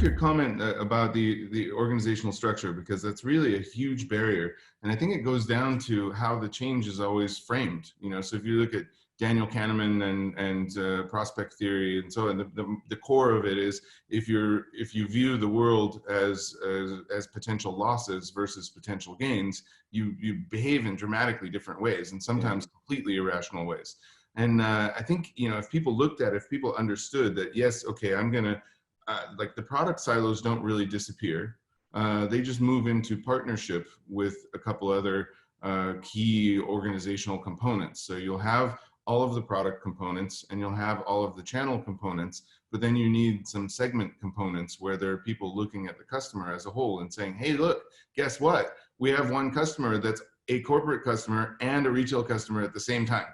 your comment about the organizational structure, because that's really a huge barrier. And I think it goes down to how the change is always framed. You know, so if you look at Daniel Kahneman and prospect theory and so on, the core of it is if you view the world as potential losses versus potential gains, you behave in dramatically different ways, and sometimes completely irrational ways. And I think, you know, if people looked at it, if people understood that, yes, okay, I'm gonna like the product silos don't really disappear. They just move into partnership with a couple other key organizational components. So you'll have all of the product components and you'll have all of the channel components, but then you need some segment components where there are people looking at the customer as a whole and saying, hey, look, guess what? We have one customer that's a corporate customer and a retail customer at the same time.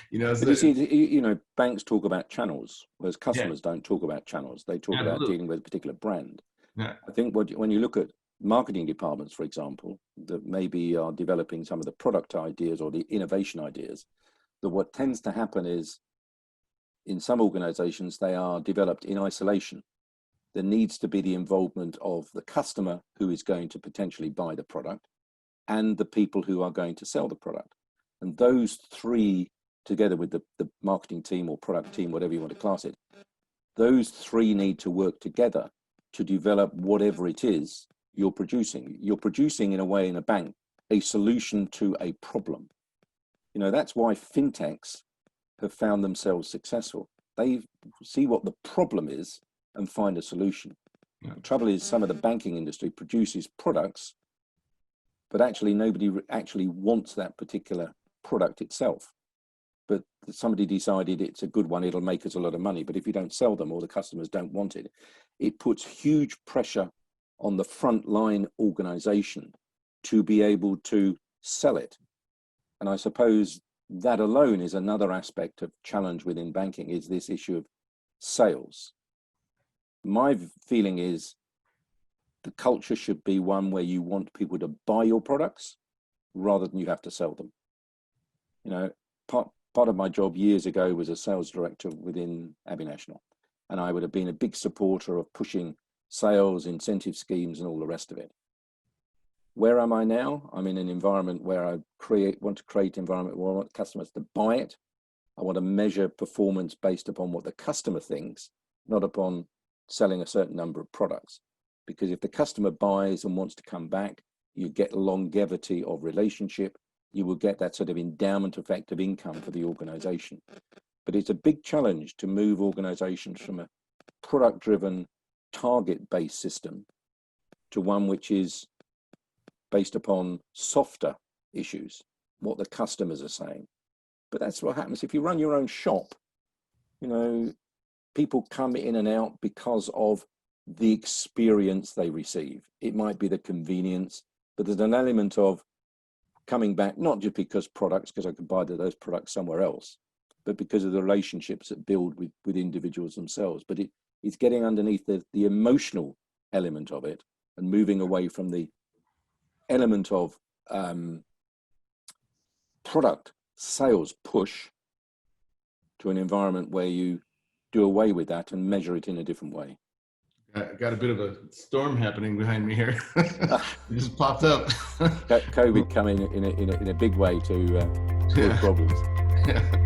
You know, but you know, banks talk about channels, whereas customers don't talk about channels. They talk about dealing with a particular brand. I think when you look at marketing departments, for example, that maybe are developing some of the product ideas or the innovation ideas, that what tends to happen is in some organizations, they are developed in isolation. There needs to be the involvement of the customer who is going to potentially buy the product and the people who are going to sell the product. And those three, together with the marketing team or product team, whatever you want to class it, those three need to work together to develop whatever it is you're producing. You're producing, in a way, in a bank, a solution to a problem. You know, that's why fintechs have found themselves successful. They see what the problem is and find a solution. The trouble is, some of the banking industry produces products, but actually nobody actually wants that particular product itself. But somebody decided it's a good one, it'll make us a lot of money. But if you don't sell them or the customers don't want it, it puts huge pressure on the frontline organization to be able to sell it. And I suppose that alone is another aspect of challenge within banking, is this issue of sales. My feeling is the culture should be one where you want people to buy your products rather than you have to sell them. You know, part of my job years ago was a sales director within Abbey National, and I would have been a big supporter of pushing sales, incentive schemes, and all the rest of it. Where am I now? I'm in an environment where I want to create an environment where I want customers to buy it. I want to measure performance based upon what the customer thinks, not upon selling a certain number of products. Because if the customer buys and wants to come back, you get longevity of relationship. You will get that sort of endowment effect of income for the organization. But it's a big challenge to move organizations from a product-driven, target-based system to one which is based upon softer issues, what the customers are saying. But that's what happens if you run your own shop. You know, people come in and out because of the experience they receive. It might be the convenience, but there's an element of coming back, not just because I could buy those products somewhere else, but because of the relationships that build with individuals themselves. But it's getting underneath the emotional element of it and moving away from the element of product sales push to an environment where you do away with that and measure it in a different way. Got a bit of a storm happening behind me here. It just popped up. COVID coming in a big way to cause problems. Yeah.